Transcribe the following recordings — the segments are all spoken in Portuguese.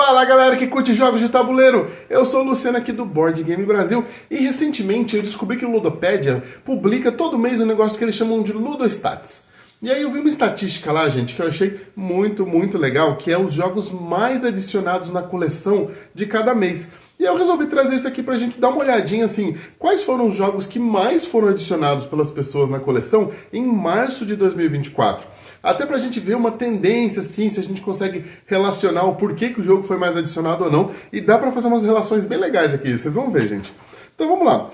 Fala galera que curte jogos de tabuleiro, eu sou o Luciano aqui do Board Game Brasil e recentemente eu descobri que o Ludopedia publica todo mês um negócio que eles chamam de Ludostats. E aí eu vi uma estatística lá, gente, que eu achei muito legal, que é os jogos mais adicionados na coleção de cada mês. E eu resolvi trazer isso aqui pra gente dar uma olhadinha, assim, quais foram os jogos que mais foram adicionados pelas pessoas na coleção em março de 2024. Até pra gente ver uma tendência, assim, se a gente consegue relacionar o porquê que o jogo foi mais adicionado ou não. E dá pra fazer umas relações bem legais aqui, vocês vão ver, gente. Então vamos lá.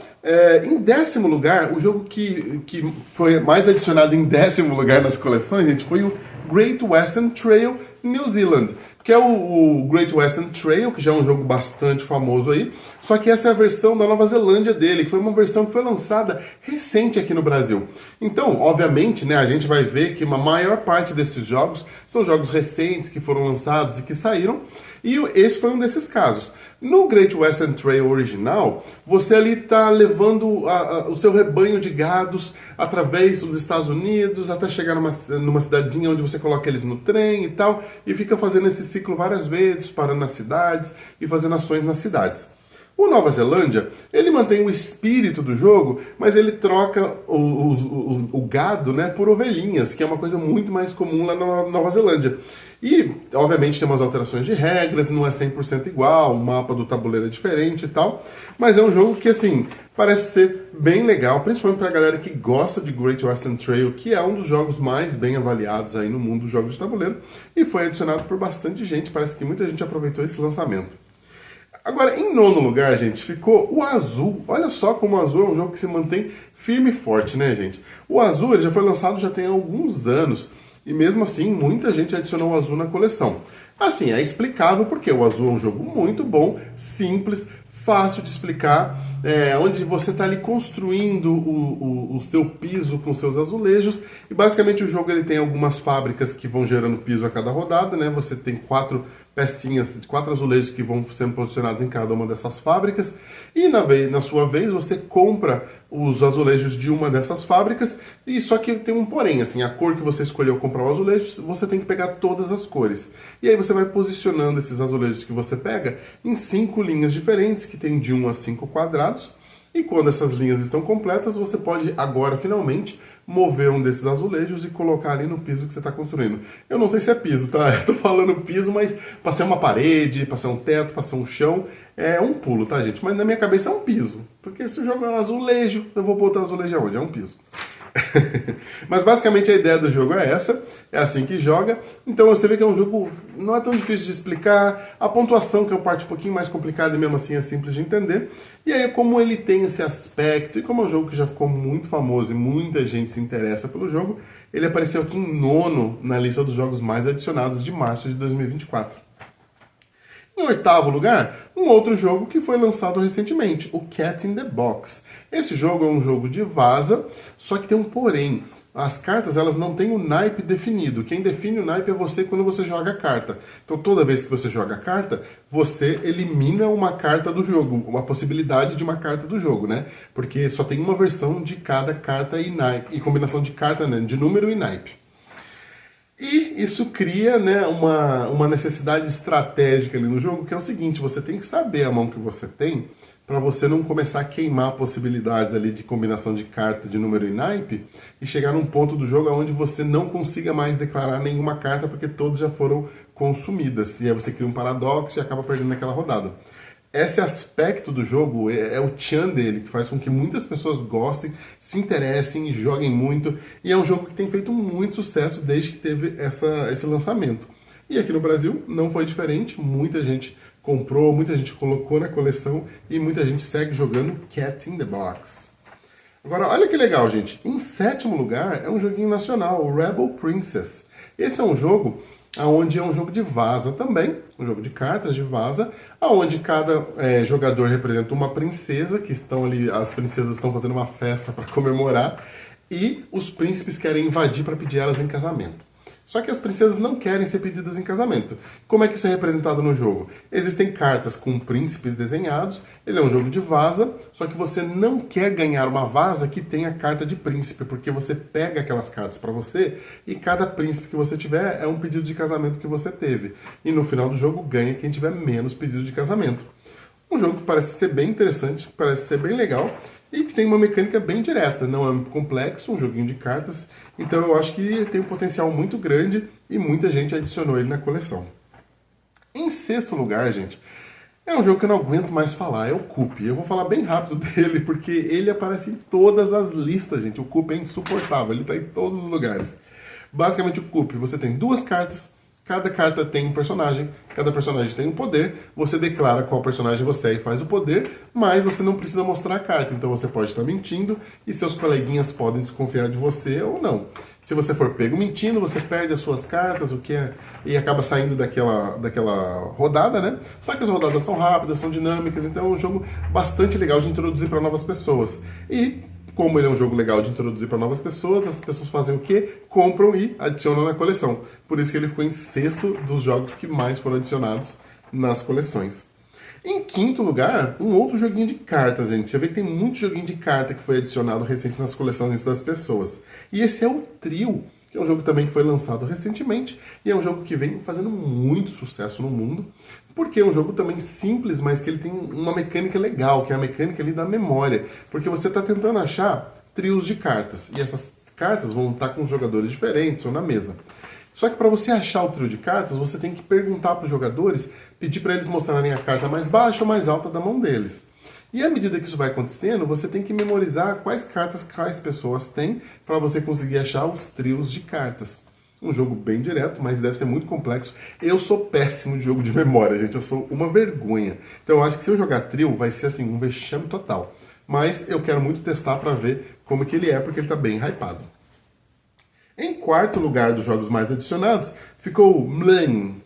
Em 10º lugar, o jogo que foi mais adicionado em 10º lugar nas coleções, gente, foi o Great Western Trail New Zealand, que é o Great Western Trail, que já é um jogo bastante famoso aí, só que essa é a versão da Nova Zelândia dele, que foi uma versão que foi lançada recente aqui no Brasil. Então, obviamente, né, a gente vai ver que uma maior parte desses jogos são jogos recentes que foram lançados e que saíram, e esse foi um desses casos. No Great Western Trail original, você ali está levando o seu rebanho de gados através dos Estados Unidos até chegar numa cidadezinha onde você coloca eles no trem e tal, e fica fazendo esse ciclo várias vezes, parando nas cidades e fazendo ações nas cidades. O Nova Zelândia, ele mantém o espírito do jogo, mas ele troca o gado, né, por ovelhinhas, que é uma coisa muito mais comum lá na Nova Zelândia. E, obviamente, tem umas alterações de regras, não é 100% igual, o mapa do tabuleiro é diferente e tal, mas é um jogo que, assim, parece ser bem legal, principalmente pra galera que gosta de Great Western Trail, que é um dos jogos mais bem avaliados aí no mundo dos jogos de tabuleiro, e foi adicionado por bastante gente, parece que muita gente aproveitou esse lançamento. Agora, em 9º lugar, gente, ficou o Azul. Olha só como o Azul é um jogo que se mantém firme e forte, né, gente? O Azul ele já foi lançado já tem alguns anos, e mesmo assim, muita gente adicionou o Azul na coleção. Assim, é explicável porque o Azul é um jogo muito bom, simples, fácil de explicar, onde você está ali construindo o seu piso com seus azulejos, e basicamente o jogo ele tem algumas fábricas que vão gerando piso a cada rodada, né? Você tem 4 pecinhas, 4 azulejos que vão sendo posicionados em cada uma dessas fábricas, e na sua vez você compra os azulejos de uma dessas fábricas, e só que tem um porém, assim, a cor que você escolheu comprar o azulejo, você tem que pegar todas as cores. E aí você vai posicionando esses azulejos que você pega em 5 linhas diferentes, que tem de 1 a 5 quadrados, e quando essas linhas estão completas, você pode agora, finalmente, mover um desses azulejos e colocar ali no piso que você está construindo. Eu não sei se é piso, tá? Eu tô falando piso, mas para ser uma parede, para ser um teto, para ser um chão, é um pulo, tá, gente? Mas na minha cabeça é um piso. Porque se eu jogar um azulejo, eu vou botar azulejo aonde? É um piso. Mas basicamente a ideia do jogo é essa, é assim que joga. Então você vê que é um jogo não é tão difícil de explicar, a pontuação que é uma parte um pouquinho mais complicada e mesmo assim é simples de entender. E aí como ele tem esse aspecto, e como é um jogo que já ficou muito famoso e muita gente se interessa pelo jogo, ele apareceu aqui em 9º na lista dos jogos mais adicionados de março de 2024. Em 8º lugar, um outro jogo que foi lançado recentemente, o Cat in the Box. Esse jogo é um jogo de vaza, só que tem um porém. As cartas elas não têm o naipe definido. Quem define o naipe é você quando você joga a carta. Então toda vez que você joga a carta, você elimina uma carta do jogo, uma possibilidade de uma carta do jogo, né? Porque só tem uma versão de cada carta e naipe, e combinação de carta, né, de número e naipe. E isso cria, né, uma necessidade estratégica ali no jogo, que é o seguinte, você tem que saber a mão que você tem para você não começar a queimar possibilidades ali de combinação de carta, de número e naipe, e chegar num ponto do jogo onde você não consiga mais declarar nenhuma carta porque todas já foram consumidas. E aí você cria um paradoxo e acaba perdendo aquela rodada. Esse aspecto do jogo é o tchan dele, que faz com que muitas pessoas gostem, se interessem, joguem muito, e é um jogo que tem feito muito sucesso desde que teve esse lançamento. E aqui no Brasil não foi diferente, muita gente comprou, muita gente colocou na coleção e muita gente segue jogando Cat in the Box. Agora, olha que legal, gente. Em 7º lugar é um joguinho nacional, o Rebel Princess. Esse é um jogo onde é um jogo de vaza também, um jogo de cartas de vaza, onde cada jogador representa uma princesa, que estão ali, as princesas estão fazendo uma festa para comemorar, e os príncipes querem invadir para pedir elas em casamento. Só que as princesas não querem ser pedidas em casamento. Como é que isso é representado no jogo? Existem cartas com príncipes desenhados, ele é um jogo de vaza, só que você não quer ganhar uma vaza que tenha carta de príncipe, porque você pega aquelas cartas para você e cada príncipe que você tiver é um pedido de casamento que você teve. E no final do jogo ganha quem tiver menos pedido de casamento. Um jogo que parece ser bem interessante, parece ser bem legal e que tem uma mecânica bem direta, não é muito complexo, um joguinho de cartas, então eu acho que tem um potencial muito grande e muita gente adicionou ele na coleção. Em sexto lugar, gente, é um jogo que eu não aguento mais falar, é o Coup. Eu vou falar bem rápido dele, porque ele aparece em todas as listas, gente. O Coup é insuportável, ele está em todos os lugares. Basicamente, o Coup, você tem duas cartas, cada carta tem um personagem, cada personagem tem um poder, você declara qual personagem você é e faz o poder, mas você não precisa mostrar a carta, então você pode estar mentindo e seus coleguinhas podem desconfiar de você ou não. Se você for pego mentindo, você perde as suas cartas, e acaba saindo daquela rodada, né? Só que as rodadas são rápidas, são dinâmicas, então é um jogo bastante legal de introduzir para novas pessoas. E como ele é um jogo legal de introduzir para novas pessoas, as pessoas fazem o quê? Compram e adicionam na coleção. Por isso que ele ficou em sexto dos jogos que mais foram adicionados nas coleções. Em quinto lugar, um outro joguinho de cartas, gente. Você vê que tem muito joguinho de carta que foi adicionado recente nas coleções das pessoas. E esse é o Trio, que é um jogo também que foi lançado recentemente e é um jogo que vem fazendo muito sucesso no mundo, porque é um jogo também simples, mas que ele tem uma mecânica legal, que é a mecânica ali da memória, porque você está tentando achar trios de cartas, e essas cartas vão estar com jogadores diferentes ou na mesa. Só que para você achar o trio de cartas, você tem que perguntar para os jogadores, pedir para eles mostrarem a carta mais baixa ou mais alta da mão deles. E à medida que isso vai acontecendo, você tem que memorizar quais cartas quais pessoas têm para você conseguir achar os trios de cartas. Um jogo bem direto, mas deve ser muito complexo. Eu sou péssimo de jogo de memória, gente. Eu sou uma vergonha. Então eu acho que se eu jogar trio, vai ser assim, um vexame total. Mas eu quero muito testar para ver como que ele é, porque ele está bem hypado. Em quarto lugar dos jogos mais adicionados, ficou Milen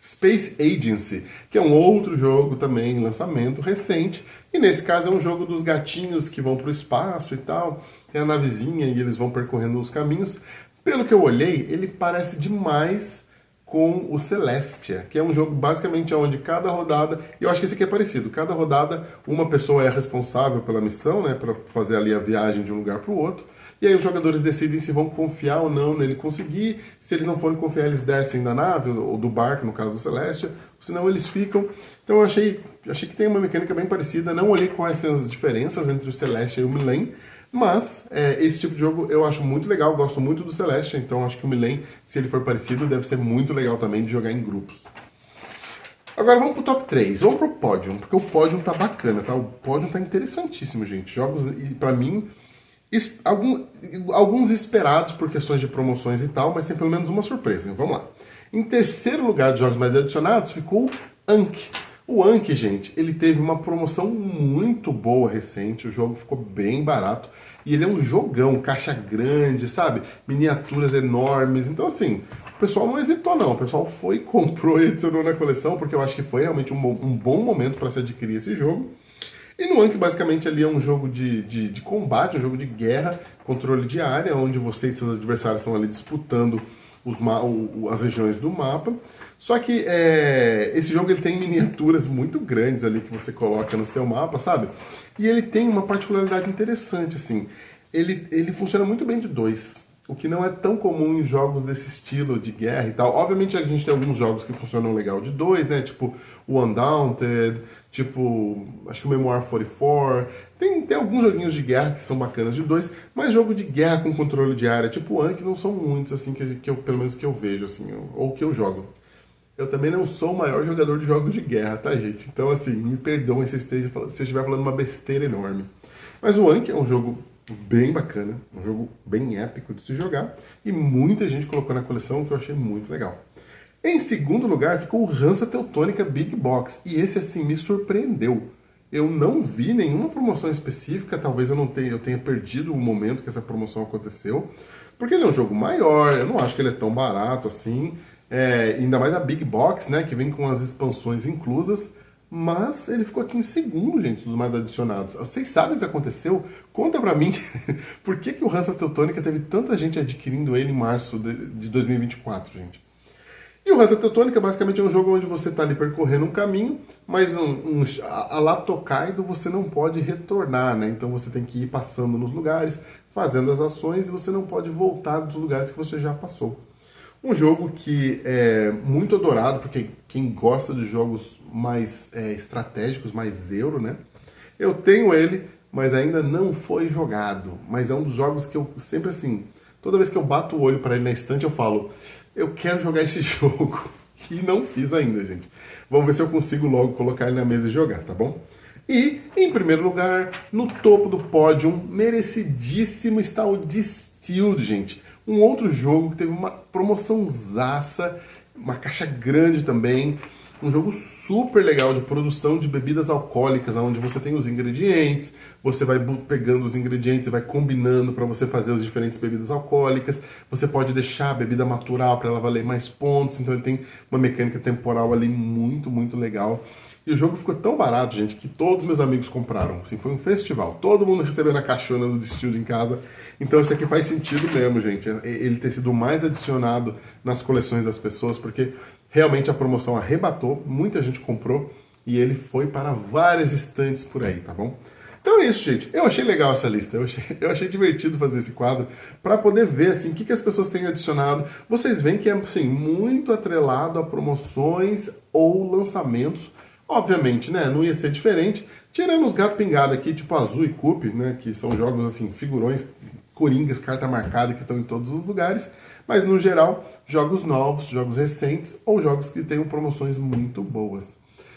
Space Agency, que é um outro jogo também em lançamento recente, e nesse caso é um jogo dos gatinhos que vão para o espaço e tal, tem a navezinha e eles vão percorrendo os caminhos. Pelo que eu olhei, ele parece demais com o Celestia, que é um jogo basicamente onde cada rodada, e eu acho que esse aqui é parecido, cada rodada uma pessoa é responsável pela missão, né, para fazer ali a viagem de um lugar para o outro, e aí os jogadores decidem se vão confiar ou não nele conseguir. Se eles não forem confiar, eles descem da nave, ou do barco, no caso do Celestia, senão eles ficam. Então eu achei que tem uma mecânica bem parecida, não olhei quais são as diferenças entre o Celestia e o Milen, mas esse tipo de jogo eu acho muito legal, gosto muito do Celestia, então acho que o Milen, se ele for parecido, deve ser muito legal também de jogar em grupos. Agora vamos pro top 3, vamos pro Podium, porque o Podium tá bacana, tá? O Podium tá interessantíssimo, gente. Jogos, e pra mim, alguns esperados por questões de promoções e tal, mas tem pelo menos uma surpresa. Vamos lá. Em terceiro lugar dos jogos mais adicionados ficou o Anki. O Anki, gente, ele teve uma promoção muito boa recente, o jogo ficou bem barato, e ele é um jogão, caixa grande, sabe? Miniaturas enormes, então assim, o pessoal não hesitou não, o pessoal foi, comprou e adicionou na coleção, porque eu acho que foi realmente um bom momento para se adquirir esse jogo. E no Anki, basicamente, ali é um jogo de combate, um jogo de guerra, controle de área, onde você e seus adversários estão ali disputando as regiões do mapa. Só que esse jogo ele tem miniaturas muito grandes ali que você coloca no seu mapa, sabe? E ele tem uma particularidade interessante, assim. Ele funciona muito bem de dois, o que não é tão comum em jogos desse estilo de guerra e tal. Obviamente a gente tem alguns jogos que funcionam legal de dois, né? Tipo o Undaunted, tipo, acho que o Memoir 44. Tem alguns joguinhos de guerra que são bacanas de dois, mas jogo de guerra com controle de área, tipo o Anki, não são muitos, assim, pelo menos que eu vejo, assim, ou que eu jogo. Eu também não sou o maior jogador de jogos de guerra, tá, gente? Então, assim, me perdoem se eu estiver falando uma besteira enorme. Mas o Anki é um jogo bem bacana, um jogo bem épico de se jogar, e muita gente colocou na coleção, que eu achei muito legal. Em segundo lugar ficou o Hansa Teutônica Big Box, e esse, assim, me surpreendeu. Eu não vi nenhuma promoção específica, talvez eu tenha perdido o momento que essa promoção aconteceu, porque ele é um jogo maior, eu não acho que ele é tão barato assim, ainda mais a Big Box, né, que vem com as expansões inclusas, mas ele ficou aqui em segundo, gente, dos mais adicionados. Vocês sabem o que aconteceu? Conta pra mim por que o Hansa Teutônica teve tanta gente adquirindo ele em março de 2024, gente. E o Hansa Teutônica basicamente é um jogo onde você está ali percorrendo um caminho, mas a lá Tokaido você não pode retornar, né? Então você tem que ir passando nos lugares, fazendo as ações, e você não pode voltar dos lugares que você já passou. Um jogo que é muito adorado por quem gosta de jogos mais estratégicos, mais euro, né? Eu tenho ele, mas ainda não foi jogado. Mas é um dos jogos que eu sempre assim, toda vez que eu bato o olho para ele na estante, eu falo, eu quero jogar esse jogo. E não fiz ainda, gente. Vamos ver se eu consigo logo colocar ele na mesa e jogar, tá bom? E, em primeiro lugar, no topo do pódio, merecidíssimo está o Distilled, gente. Um outro jogo que teve uma promoçãozaça, uma caixa grande também. Um jogo super legal de produção de bebidas alcoólicas, onde você tem os ingredientes, você vai pegando os ingredientes e vai combinando para você fazer as diferentes bebidas alcoólicas. Você pode deixar a bebida maturar para ela valer mais pontos, então ele tem uma mecânica temporal ali muito, muito legal. E o jogo ficou tão barato, gente, que todos meus amigos compraram. Assim, foi um festival. Todo mundo recebendo a caixona do Distilled em casa. Então isso aqui faz sentido mesmo, gente. Ele ter sido mais adicionado nas coleções das pessoas, porque realmente a promoção arrebatou, muita gente comprou e ele foi para várias estantes por aí, tá bom? Então é isso, gente. Eu achei legal essa lista, eu achei divertido fazer esse quadro para poder ver assim, o que as pessoas têm adicionado. Vocês veem que é assim, muito atrelado a promoções ou lançamentos. Obviamente, né, não ia ser diferente, tirando os gato pingado aqui, tipo Azul e Cup, né, que são jogos assim, figurões, coringas, carta marcada, que estão em todos os lugares, mas no geral, jogos novos, jogos recentes ou jogos que tenham promoções muito boas.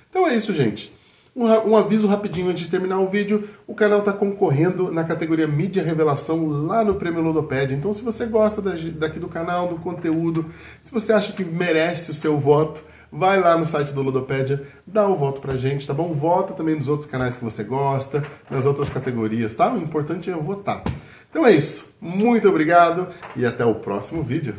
Então é isso, gente. Um aviso rapidinho antes de terminar o vídeo, o canal está concorrendo na categoria Mídia Revelação lá no Prêmio Ludopédia. Então se você gosta daqui do canal, do conteúdo, se você acha que merece o seu voto, vai lá no site do Ludopédia, dá o voto pra gente, tá bom? Vota também nos outros canais que você gosta, nas outras categorias, tá? O importante é votar. Então é isso. Muito obrigado e até o próximo vídeo.